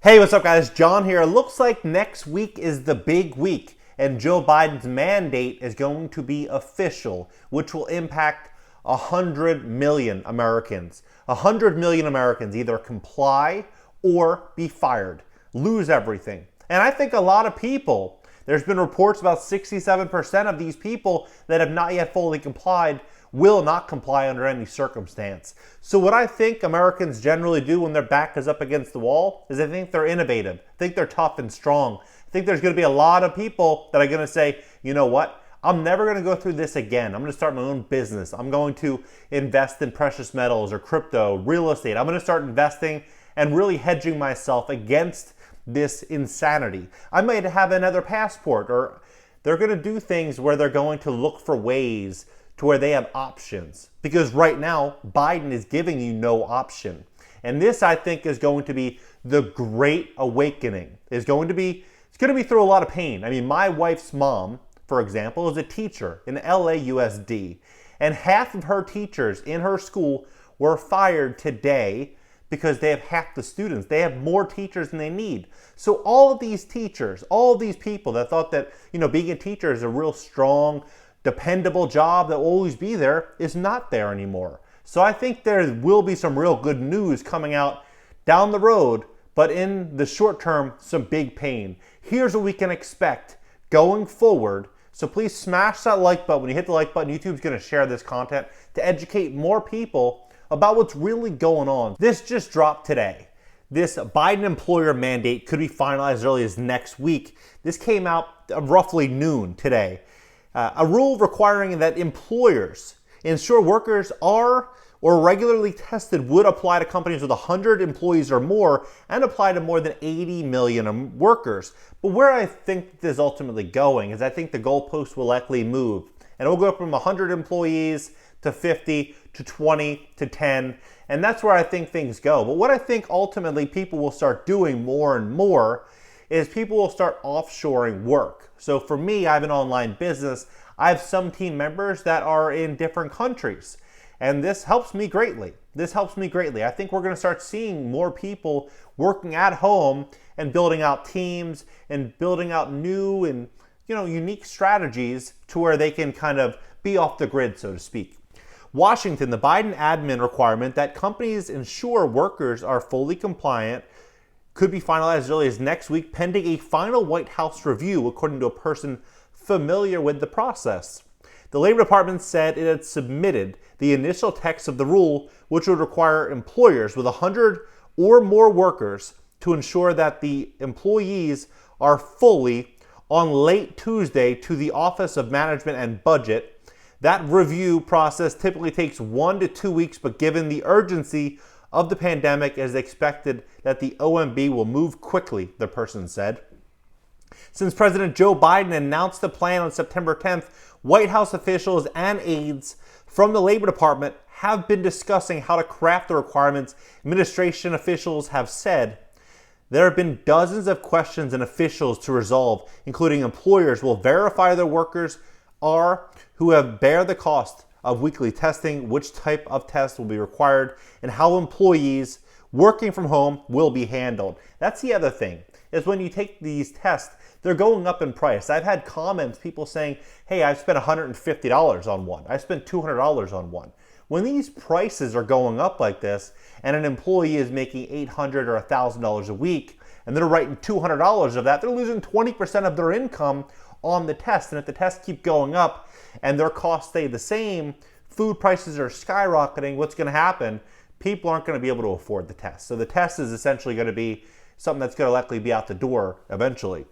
Hey, what's up guys? John here. It looks like next week is the big week and Joe Biden's mandate is going to be official, which will impact 100 million Americans. 100 million Americans either comply or be fired, lose everything. And I think a lot of people, there's been reports about 67% of these people that have not yet fully complied will not comply under any circumstance. So what I think Americans generally do when their back is up against the wall is I think they're innovative. I think they're tough and strong. I think there's going to be a lot of people that are going to say, you know what? I'm never going to go through this again. I'm going to start my own business. I'm going to invest in precious metals or crypto, real estate. I'm going to start investing and really hedging myself against this insanity. I might have another passport, or they're going to do things where they're going to look for ways to where they have options. Because right now, Biden is giving you no option. And this, I think, is going to be the great awakening. It's going to be through a lot of pain. I mean, my wife's mom, for example, is a teacher in LAUSD. And half of her teachers in her school were fired today because they have half the students. They have more teachers than they need. So all of these teachers, all of these people that thought that, being a teacher is a real strong, dependable job that will always be there is not there anymore. So I think there will be some real good news coming out down the road, but in the short term, some big pain. Here's what we can expect going forward. So please smash that like button. When you hit the like button, YouTube's going to share this content to educate more people about what's really going on. This just dropped today. This Biden employer mandate could be finalized as early as next week. This came out roughly noon today. A rule requiring that employers ensure workers are or regularly tested would apply to companies with 100 employees or more and apply to more than 80 million workers. But where I think this is ultimately going is I think the goalpost will likely move. And it will go from 100 employees to 50 to 20 to 10. And that's where I think things go. But what I think ultimately people will start doing more and more is people will start offshoring work. So for me, I have an online business. I have some team members that are in different countries. And this helps me greatly. I think we're going to start seeing more people working at home and building out teams and building out new and unique strategies to where they can kind of be off the grid, so to speak. Washington, the Biden admin requirement that companies ensure workers are fully compliant could be finalized as early as next week, pending a final White House review, according to a person familiar with the process. The Labor Department said it had submitted the initial text of the rule, which would require employers with 100 or more workers to ensure that the employees are fully on late Tuesday to the Office of Management and Budget. That review process typically takes 1 to 2 weeks, but given the urgency of the pandemic, it is expected that the OMB will move quickly, the person said. Since President Joe Biden announced the plan on September 10th, White House officials and aides from the Labor Department have been discussing how to craft the requirements. Administration officials have said there have been dozens of questions and officials to resolve, including employers will verify their workers are who have bear the cost of weekly testing, which type of test will be required, and how employees working from home will be handled. That's the other thing, is when you take these tests, they're going up in price. I've had comments, people saying, hey, I've spent $150 on one. I spent $200 on one. When these prices are going up like this, and an employee is making $800 or $1,000 a week, and they're writing $200 of that, they're losing 20% of their income on the test. And if the tests keep going up and their costs stay the same, food prices are skyrocketing, what's going to happen? People aren't going to be able to afford the test. So the test is essentially going to be something that's going to likely be out the door eventually.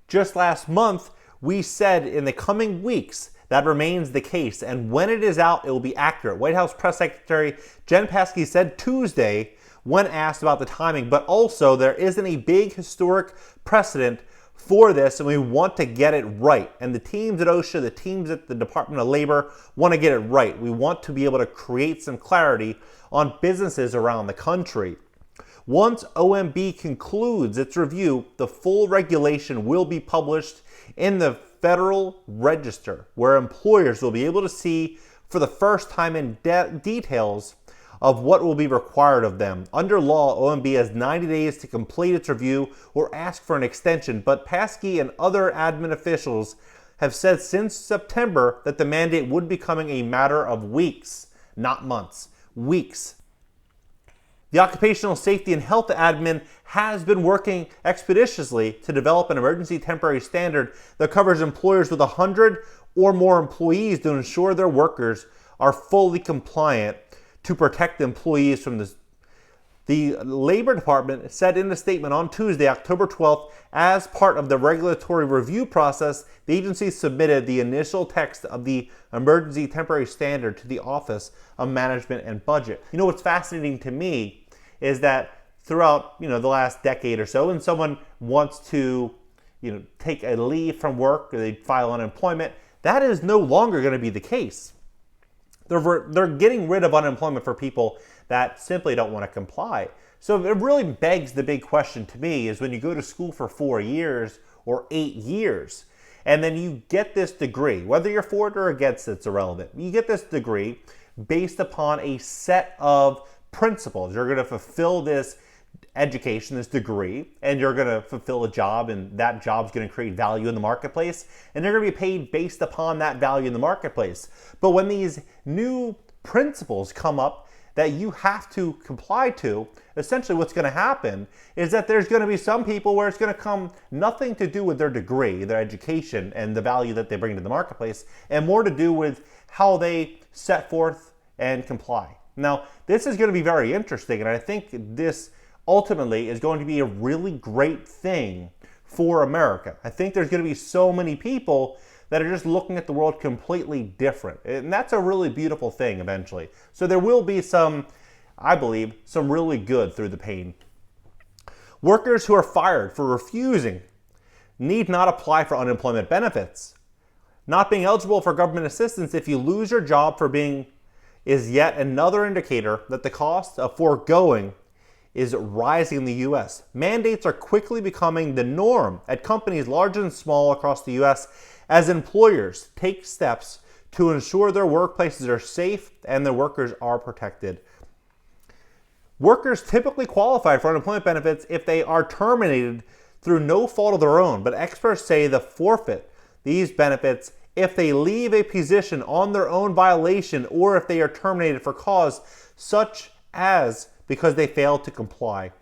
Just last month, we said in the coming weeks that remains the case, and when it is out, it will be accurate. White House Press Secretary Jen Psaki said Tuesday when asked about the timing, but also there isn't a big historic precedent for this, and we want to get it right. And the teams at OSHA, the teams at the Department of Labor want to get it right. We want to be able to create some clarity on businesses around the country. Once OMB concludes its review, the full regulation will be published in the Federal Register, where employers will be able to see for the first time in details of what will be required of them. Under law, OMB has 90 days to complete its review or ask for an extension, but Paskey and other admin officials have said since September that the mandate would be becoming a matter of weeks, not months. Weeks. The Occupational Safety and Health Admin has been working expeditiously to develop an emergency temporary standard that covers employers with 100 or more employees to ensure their workers are fully compliant to protect employees from this. The Labor Department said in a statement on Tuesday, October 12th, as part of the regulatory review process, the agency submitted the initial text of the emergency temporary standard to the Office of Management and Budget. You know what's fascinating to me is that throughout the last decade or so, when someone wants to take a leave from work or they file unemployment, that is no longer going to be the case. They're getting rid of unemployment for people that simply don't want to comply. So it really begs the big question to me is when you go to school for 4 years or 8 years, and then you get this degree, whether you're for it or against it's irrelevant. You get this degree based upon a set of principles. You're going to fulfill this education, this degree, and you're going to fulfill a job, and that job's going to create value in the marketplace, and they're going to be paid based upon that value in the marketplace. But when these new principles come up that you have to comply to, essentially what's going to happen is that there's going to be some people where it's going to come nothing to do with their degree, their education, and the value that they bring to the marketplace, and more to do with how they set forth and comply. Now, this is going to be very interesting, and I think this ultimately is going to be a really great thing for America. I think there's going to be so many people that are just looking at the world completely different. And that's a really beautiful thing eventually. So there will be I believe, some really good through the pain. Workers who are fired for refusing need not apply for unemployment benefits. Not being eligible for government assistance if you lose your job for being is yet another indicator that the cost of foregoing is rising in the U.S. Mandates are quickly becoming the norm at companies large and small across the U.S. as employers take steps to ensure their workplaces are safe and their workers are protected. Workers typically qualify for unemployment benefits if they are terminated through no fault of their own, but experts say they forfeit these benefits if they leave a position on their own violation or if they are terminated for cause such as because they failed to comply.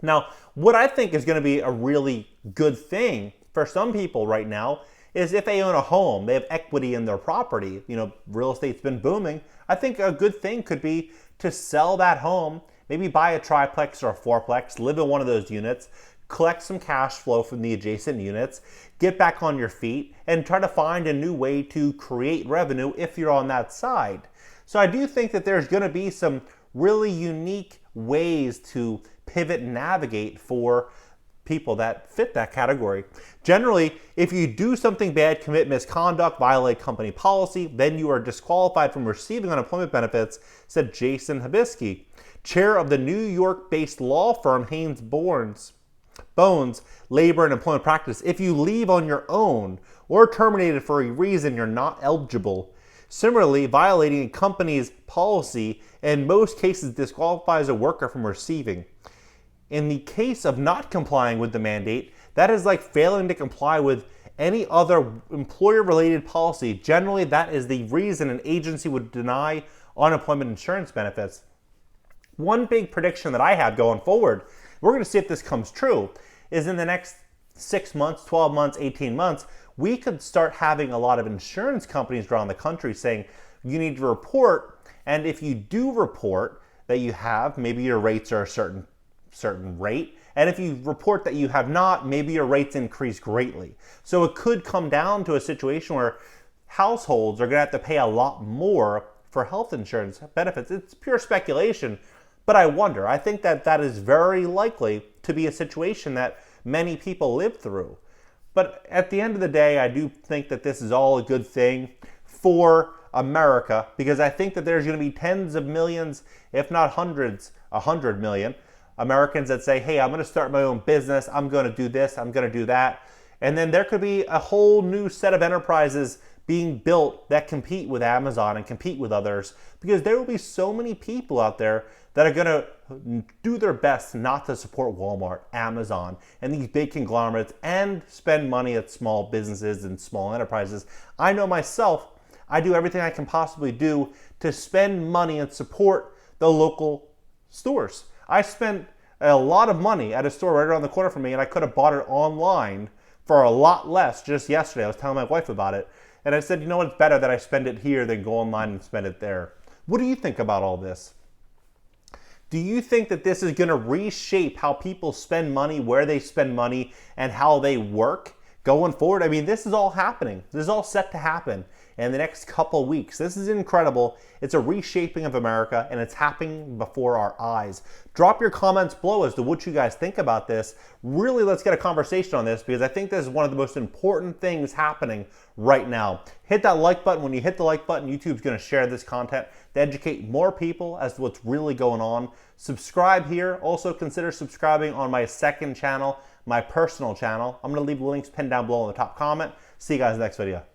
Now, what I think is going to be a really good thing for some people right now is if they own a home, they have equity in their property, real estate's been booming. I think a good thing could be to sell that home, maybe buy a triplex or a fourplex, live in one of those units, collect some cash flow from the adjacent units, get back on your feet, and try to find a new way to create revenue if you're on that side. So I do think that there's going to be some really unique ways to pivot and navigate for people that fit that category. Generally, if you do something bad, commit misconduct, violate company policy, then you are disqualified from receiving unemployment benefits, said Jason Habisky, chair of the New York-based law firm Haynes Bones Labor and Employment Practice. If you leave on your own or terminated for a reason, you're not eligible. Similarly, violating a company's policy in most cases disqualifies a worker from receiving. In the case of not complying with the mandate, that is like failing to comply with any other employer-related policy. Generally, that is the reason an agency would deny unemployment insurance benefits. One big prediction that I have going forward, we're going to see if this comes true, is in the next 6 months, 12 months, 18 months, we could start having a lot of insurance companies around the country saying, you need to report, and if you do report that you have, maybe your rates are a certain rate, and if you report that you have not, maybe your rates increase greatly. So it could come down to a situation where households are going to have to pay a lot more for health insurance benefits. It's pure speculation, but I wonder. I think that is very likely to be a situation that many people live through. But at the end of the day, I do think that this is all a good thing for America, because I think that there's going to be tens of millions, if not hundreds, 100 million Americans that say, hey, I'm going to start my own business, I'm going to do this, I'm going to do that. And then there could be a whole new set of enterprises being built that compete with Amazon and compete with others, because there will be so many people out there that are going to do their best not to support Walmart, Amazon, and these big conglomerates and spend money at small businesses and small enterprises. I know myself, I do everything I can possibly do to spend money and support the local stores. I spent a lot of money at a store right around the corner from me, and I could have bought it online for a lot less just yesterday. I was telling my wife about it, and I said, you know what, it's better that I spend it here than go online and spend it there. What do you think about all this? Do you think that this is going to reshape how people spend money, where they spend money, and how they work going forward? I mean, this is all happening. This is all set to happen in the next couple of weeks. This is incredible. It's a reshaping of America, and it's happening before our eyes. Drop your comments below as to what you guys think about this. Really, let's get a conversation on this, because I think this is one of the most important things happening right now. Hit that like button. When you hit the like button, YouTube's going to share this content to educate more people as to what's really going on. Subscribe here. Also consider subscribing on my second channel, my personal channel. I'm going to leave the links pinned down below in the top comment. See you guys in the next video.